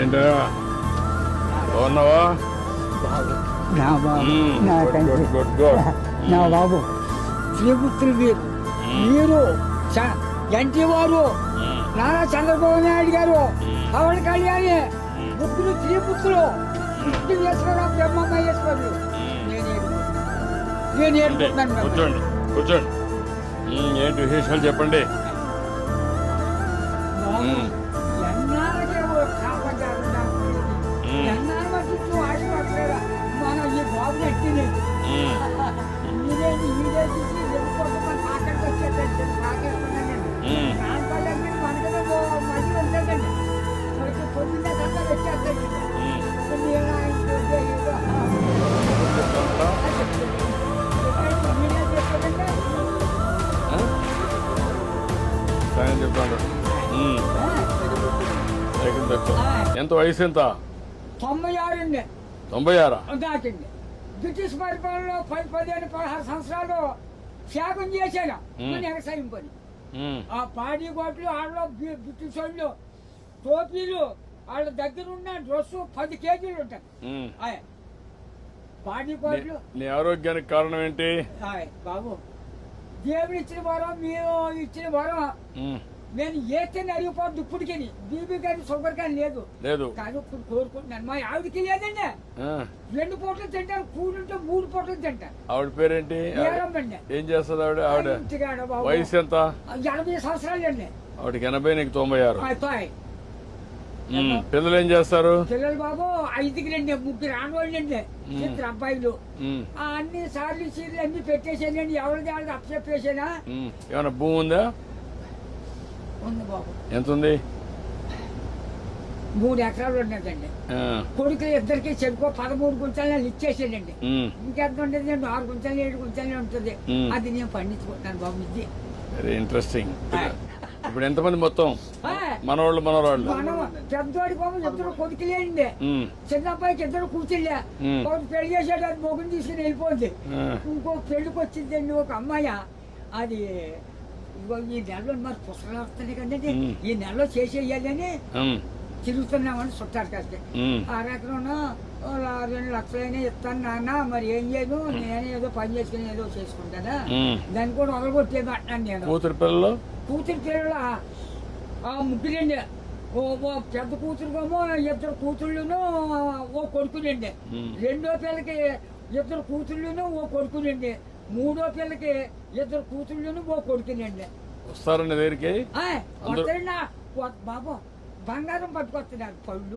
ఏంటా బాగున్నావా? నా బాబు శ్రీపుత్రులు మీరు ఎన్టీ వారు నారా చంద్రబాబు నాయుడు గారు పవన్ కళ్యాణ్ ముగ్గురు శ్రీపుత్రులు విష్ణువేశ్వరరావు బ్రహ్మమహేశ్వరులు నేను ఏడుకుంటున్నాను. కూర్చోండి కూర్చోండి. ఏంటి విశేషాలు చెప్పండి. మనం ఈ బాబు ఎట్టింది ఇదేంటి ఇదే చూసి ఆఖరికి వచ్చేటండి నాన్నపల్లి మనకనే మళ్ళీ ఉంటుందండి మనకి పొద్దున్నే కన్నా వచ్చేస్తండి. ఎంత వయసు? ఎంత? 96 అండి. 96 దాటింది. బ్రిటిష్ పరిపాలనలో 15-16 సంవత్సరాలు త్యాగం చేశాను వ్యవసాయం పని. ఆ పాడి గోట్లు వాళ్ళ బ్రిటిష్ వాళ్ళు టోపీలు వాళ్ళ దగ్గర ఉన్న డ్రెస్సు 10 కేజీలు ఉంటాయి. పాడి గోట్లు. నీ ఆరోగ్యానికి కారణం ఏంటి? బాబు దేవుడు ఇచ్చిన వరం, మీరు ఇచ్చిన వరం. నేను ఏతని అరిగిపోద్దు ఇప్పటికి. బీబీ కానీ షుగర్ కానీ లేదు కానీ ఇప్పుడు కోరుకుంటున్నాను. మా ఆవిడకి లేదండి. 2 పూటలు తింటారు, కూడుంటే 3 పూటలు తింటారు. ఆవిడ పేరేంటి? ఏం చేస్తుంది ఆవిడ? వయసు ఎంత? 80 సంవత్సరాలు అండి. ఆవిడకి 80, నీకు 96. పిల్లలు ఏం చేస్తారు? పిల్లలు బాబు 5కి 3 ఆడవాళ్ళండి, 2 అబ్బాయిలు. అన్ని సార్లు సీర్లు అన్ని పెట్టేసానండి. ఎవరిది వాళ్ళది అప్పచెప్పేసానా. ఏమన్నా భూమి ఉందా? ఉంది బాబు. ఎంత ఉంది? 3 ఎకరాలు ఉన్నదండి. కొడుకులు ఇద్దరికి చెరుకు 13 గుంటలు ఇచ్చేసానండి. ఇంకెంత ఉండేది? 6 గుంటలు 7 గుంటలు ఉంటుంది. అది నేను పండించుకుంటున్నాను బాబు. ఇది వెరీ ఇంట్రెస్టింగ్. ఇప్పుడు ఎంతమంది మొత్తం? మనవాళ్ళు మనవరాళ్ళు? పెద్దోడి బాబు 2 కొడుకులేండి. చిన్న అబ్బాయికి 2 కూతుళ్ళే. ఒకటి పెళ్లి చేసాడు, అది మొగుని తీసుకుని వెళ్ళిపోద్ది. ఇంకో పెళ్లికి వచ్చిందండి ఒక అమ్మాయి. అది ఈ నెలలో మరి పుస్తకాలు వస్తున్నాయి కదండి, ఈ నెలలో చేసేయాలని తిరుగుతున్నామని చుట్టారు కాస్తే. 6 ఎకరం 2 లక్షలైనా ఇస్తాను నాన్న, మరి ఏం చేయను, నేనే ఏదో పని చేసుకుని ఏదో చేసుకుంటానా, దాన్ని కూడా వదలగొట్టేది అంటున్నాను నేను. కూతురు పిల్లలు 3 ఓ పెద్ద కూతురుకేమో 2 కూతుళ్ళును ఓ కొడుకులండి. 2వ పిల్లకి 2 కూతుళ్ళును ఓ కొడుకులండి. 3వ పిల్లకి 2 కూతుళ్ళును ఓ కొడుకునండి. వస్తారండి దగ్గరికి బాబు బంగారం పట్టుకొస్తున్నారు పళ్ళు.